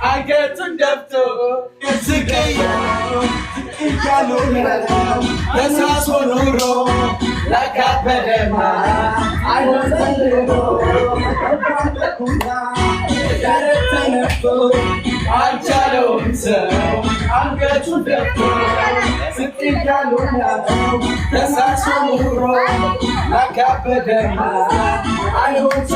I get to death to that's how I like I better I want to I'm get to death that's how like I better I want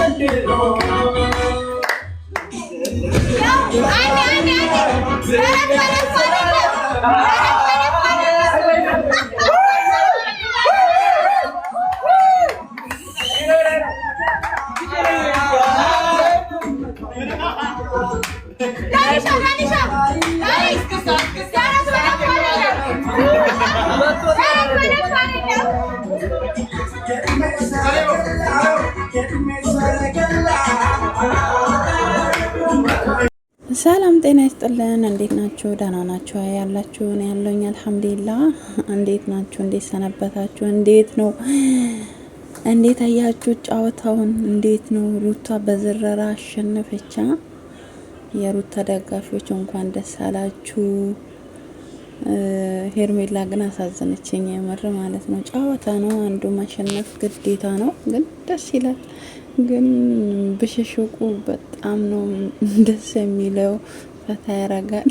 ሰላም ጤና ይስጥልን። እንዴት ናችሁ? ደህና ናችሁ? ያላችሁ እኔ ያለኝ አልሐምዱሊላህ። እንዴት ናችሁ? እንዴት ሰነበታችሁ? እንዴት ነው? እንዴት አያችሁ ጫወታውን? እንዴት ነው? ሩታ በዝረራ አሸነፈች። የሩታ ደጋፊዎች እንኳን ደስ አላችሁ። ሄርሜላ ግን አሳዘነችኝ የምር ማለት ነው። ጫወታ ነው፣ አንዱ ማሸነፍ ግዴታ ነው። ግን ደስ ይላል። ግን ብሽሽቁ በጣም ነው ደስ የሚለው፣ ፈታ ያረጋል።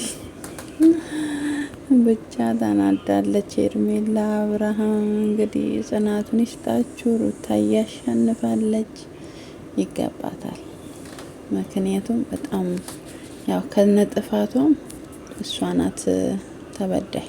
ብቻ ተናዳለች ሄርሜላ። አብርሃም እንግዲህ ጽናቱን ይስጣችሁ። ሩታ ያሸንፋለች፣ ይገባታል። ምክንያቱም በጣም ያው ከነጥፋቷም እሷ ናት ተበዳይ።